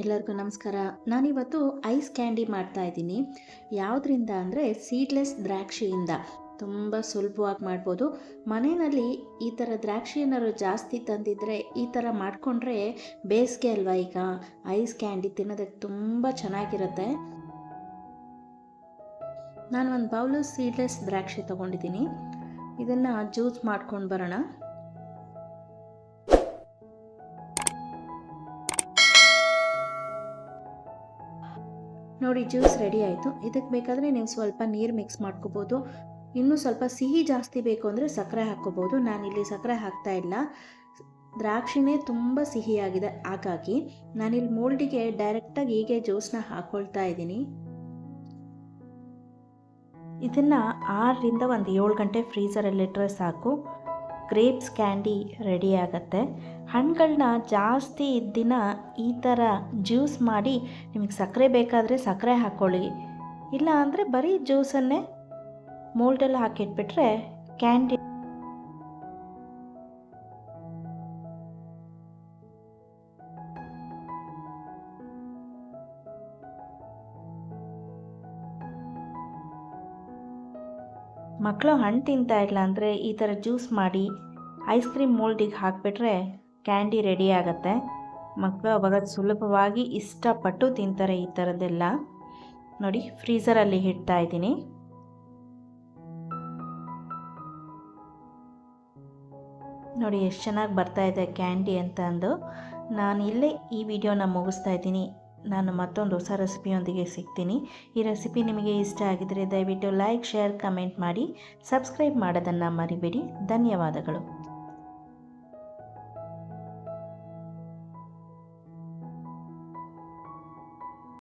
ಎಲ್ಲರಿಗೂ ನಮಸ್ಕಾರ. ನಾನಿವತ್ತು ಐಸ್ ಕ್ಯಾಂಡಿ ಮಾಡ್ತಾ ಇದ್ದೀನಿ. ಯಾವುದರಿಂದ ಅಂದರೆ ಸೀಡ್ಲೆಸ್ ದ್ರಾಕ್ಷಿಯಿಂದ. ತುಂಬ ಸುಲಭವಾಗಿ ಮಾಡ್ಬೋದು. ಮನೆಯಲ್ಲಿ ಈ ಥರ ದ್ರಾಕ್ಷಿ ಏನಾದ್ರು ಜಾಸ್ತಿ ತಂದಿದ್ದರೆ ಈ ಥರ ಮಾಡಿಕೊಂಡ್ರೆ, ಬೇಸಿಗೆ ಅಲ್ವಾ ಈಗ, ಐಸ್ ಕ್ಯಾಂಡಿ ತಿನ್ನೋದಕ್ಕೆ ತುಂಬ ಚೆನ್ನಾಗಿರುತ್ತೆ. ನಾನು ಒಂದು ಬೌಲು ಸೀಡ್ಲೆಸ್ ದ್ರಾಕ್ಷಿ ತೊಗೊಂಡಿದ್ದೀನಿ. ಇದನ್ನು ಜ್ಯೂಸ್ ಮಾಡ್ಕೊಂಡು ಬರೋಣ. ನೋಡಿ, ಜ್ಯೂಸ್ ರೆಡಿ ಆಯಿತು. ಇದಕ್ಕೆ ಬೇಕಾದರೆ ನೀವು ಸ್ವಲ್ಪ ನೀರು ಮಿಕ್ಸ್ ಮಾಡ್ಕೋಬೋದು. ಇನ್ನೂ ಸ್ವಲ್ಪ ಸಿಹಿ ಜಾಸ್ತಿ ಬೇಕು ಅಂದರೆ ಸಕ್ಕರೆ ಹಾಕ್ಕೋಬೋದು. ನಾನಿಲ್ಲಿ ಸಕ್ಕರೆ ಹಾಕ್ತಾ ಇಲ್ಲ, ದ್ರಾಕ್ಷಿನೇ ತುಂಬ ಸಿಹಿಯಾಗಿದೆ. ಹಾಗಾಗಿ ನಾನಿಲ್ಲಿ ಮೋಲ್ಡಿಗೆ ಡೈರೆಕ್ಟಾಗಿ ಹೀಗೆ ಜ್ಯೂಸನ್ನ ಹಾಕ್ಕೊಳ್ತಾ ಇದ್ದೀನಿ. ಇದನ್ನು 6ರಿಂದ ಒಂದು 7 ಗಂಟೆ ಫ್ರೀಝರಲ್ಲಿಟ್ಟರೆ ಸಾಕು. ಗ್ರೇಪ್ಸ್ ಕ್ಯಾಂಡಿ ರೆಡಿ ಆಗುತ್ತೆ. ಹಣ್ಣುಗಳನ್ನ ಜಾಸ್ತಿ ದಿನ ಈ ಥರ ಜ್ಯೂಸ್ ಮಾಡಿ, ನಿಮಗೆ ಸಕ್ಕರೆ ಬೇಕಾದರೆ ಸಕ್ಕರೆ ಹಾಕ್ಕೊಳ್ಳಿ, ಇಲ್ಲ ಅಂದರೆ ಬರೀ ಜ್ಯೂಸನ್ನೇ ಮೋಲ್ಡಲ್ಲಿ ಹಾಕಿಟ್ಬಿಟ್ರೆ ಕ್ಯಾಂಡಿ. ಮಕ್ಕಳು ಹಣ್ಣು ತಿಂತಾ ಇಲ್ಲ ಅಂದರೆ ಈ ಥರ ಜ್ಯೂಸ್ ಮಾಡಿ ಐಸ್ ಕ್ರೀಮ್ ಮೋಲ್ಡಿಗೆ ಹಾಕಿಬಿಟ್ರೆ ಕ್ಯಾಂಡಿ ರೆಡಿ ಆಗುತ್ತೆ. ಮಕ್ಕಳು ಅವಾಗ ಸುಲಭವಾಗಿ ಇಷ್ಟಪಟ್ಟು ತಿಂತಾರೆ ಈ ಥರದ್ದೆಲ್ಲ. ನೋಡಿ, ಫ್ರೀಝರಲ್ಲಿ ಇಡ್ತಾ ಇದ್ದೀನಿ. ನೋಡಿ ಎಷ್ಟು ಚೆನ್ನಾಗಿ ಬರ್ತಾ ಇದೆ ಕ್ಯಾಂಡಿ ಅಂತ ಅಂದು. ನಾನು ಇಲ್ಲೇ ಈ ವಿಡಿಯೋನ ಮುಗಿಸ್ತಾ ಇದ್ದೀನಿ. ನಾನು ಮತ್ತೊಂದು ಹೊಸ ರೆಸಿಪಿಯೊಂದಿಗೆ ಸಿಗ್ತೀನಿ. ಈ ರೆಸಿಪಿ ನಿಮಗೆ ಇಷ್ಟ ಆಗಿದರೆ ದಯವಿಟ್ಟು ಲೈಕ್, ಶೇರ್, ಕಮೆಂಟ್ ಮಾಡಿ. ಸಬ್ಸ್ಕ್ರೈಬ್ ಮಾಡೋದನ್ನು ಮರಿಬೇಡಿ. ಧನ್ಯವಾದಗಳು.